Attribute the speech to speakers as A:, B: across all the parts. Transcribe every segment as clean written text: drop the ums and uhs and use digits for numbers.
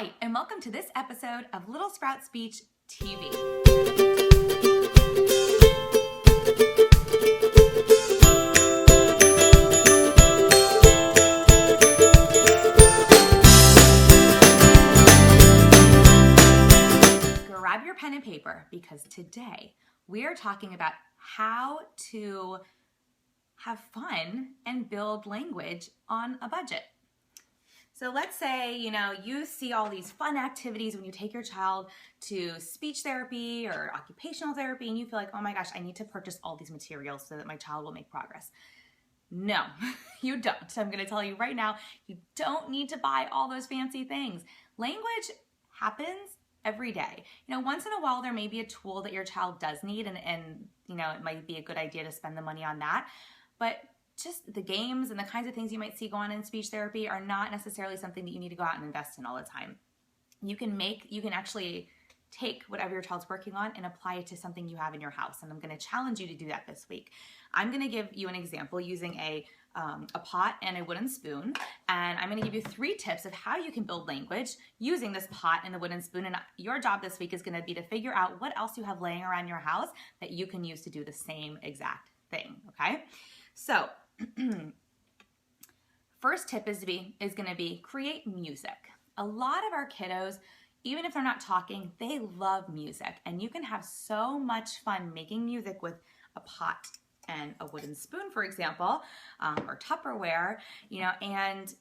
A: Hi, and welcome to this episode of Little Sprout Speech TV. Grab your pen and paper because today we are talking about how to have fun and build language on a budget. So let's say, you see all these fun activities when you take your child to speech therapy or occupational therapy and you feel like, oh my gosh, I need to purchase all these materials so that my child will make progress. No, you don't. I'm going to tell you right now, you don't need to buy all those fancy things. Language happens every day. Once in a while, there may be a tool that your child does need and it might be a good idea to spend the money on that. But just the games and the kinds of things you might see go on in speech therapy are not necessarily something that you need to go out and invest in all the time. You can actually take whatever your child's working on and apply it to something you have in your house. And I'm going to challenge you to do that this week. I'm going to give you an example using a pot and a wooden spoon. And I'm going to give you 3 tips of how you can build language using this pot and the wooden spoon. And your job this week is going to be to figure out what else you have laying around your house that you can use to do the same exact thing. Okay? So first tip is going to be create music. A lot of our kiddos, even if they're not talking, they love music, and you can have so much fun making music with a pot and a wooden spoon, for example, or Tupperware, and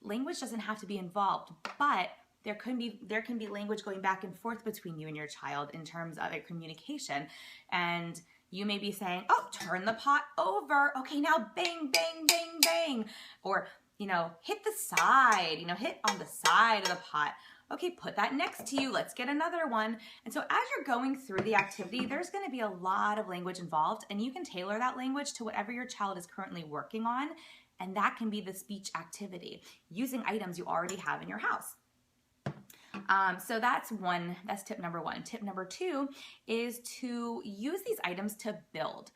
A: language doesn't have to be involved, but there can be language going back and forth between you and your child in terms of a communication. And you may be saying, oh, turn the pot over. Okay, now bang, bang, bang, bang. Or, hit the side, hit on the side of the pot. Okay, put that next to you. Let's get another one. And so as you're going through the activity, there's going to be a lot of language involved, and you can tailor that language to whatever your child is currently working on. And that can be the speech activity using items you already have in your house. So that's tip number 1. Tip number 2 is to use these items to build.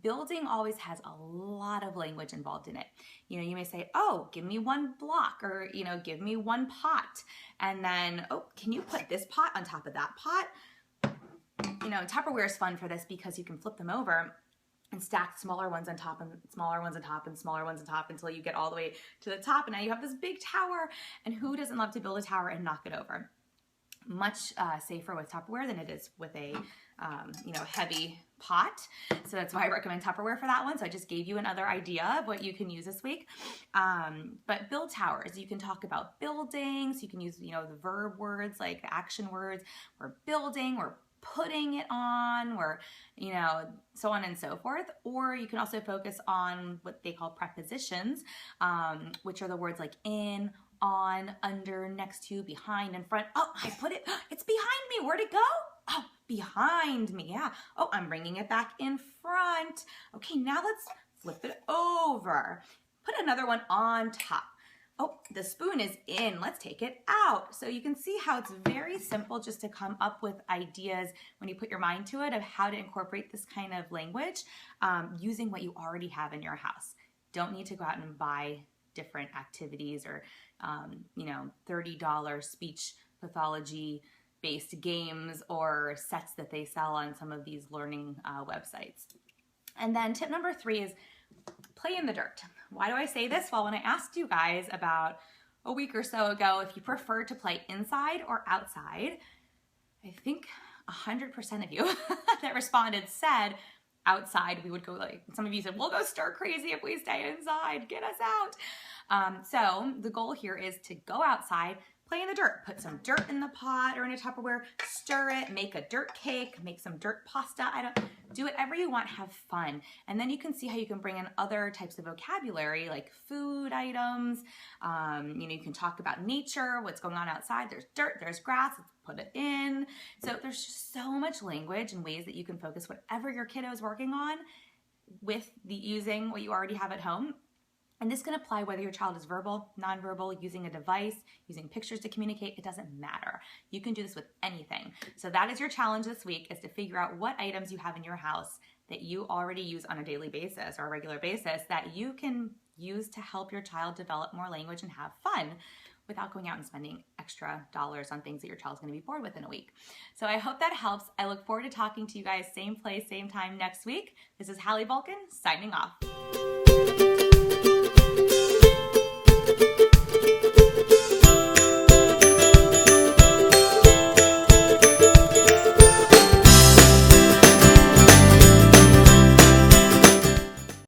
A: Building always has a lot of language involved in it. You may say, oh, give me one block, or, give me one pot. And then, oh, can you put this pot on top of that pot? Tupperware is fun for this because you can flip them over and stack smaller ones on top and smaller ones on top and smaller ones on top until you get all the way to the top. And now you have this big tower. And who doesn't love to build a tower and knock it over? Much safer with Tupperware than it is with a heavy pot. So that's why I recommend Tupperware for that one. So I just gave you another idea of what you can use this week. But build towers. You can talk about buildings. You can use the verb words, like action words. We're building. We're putting it on, or so on and so forth. Or you can also focus on what they call prepositions, which are the words like in, on, under, next to, behind, in front. Oh, I put it, it's behind me. Where'd it go? Oh, behind me. Yeah. Oh, I'm bringing it back in front. Okay, now let's flip it over. Put another one on top. Oh, the spoon is in. Let's take it out. So you can see how it's very simple just to come up with ideas when you put your mind to it of how to incorporate this kind of language using what you already have in your house. Don't need to go out and buy different activities or, $30 speech pathology based games or sets that they sell on some of these learning websites. And then tip number 3 is play in the dirt. Why do I say this? Well, when I asked you guys about a week or so ago if you prefer to play inside or outside, I think 100% of you that responded said outside. We would go, like, some of you said, we'll go stir crazy if we stay inside, get us out. So the goal here is to go outside, play in the dirt, put some dirt in the pot or in a Tupperware, stir it, make a dirt cake, make some dirt pasta. Do whatever you want, have fun. And then you can see how you can bring in other types of vocabulary like food items. You can talk about nature, what's going on outside. There's dirt, there's grass, let's put it in. So there's just so much language and ways that you can focus whatever your kiddo is working on with using what you already have at home. And this can apply whether your child is verbal, nonverbal, using a device, using pictures to communicate. It doesn't matter. You can do this with anything. So that is your challenge this week, is to figure out what items you have in your house that you already use on a daily basis or a regular basis that you can use to help your child develop more language and have fun. without going out and spending extra dollars on things that your child's going to be bored with in a week. So I hope that helps. I look forward to talking to you guys same place, same time next week. This is Hallie Bulkin signing off.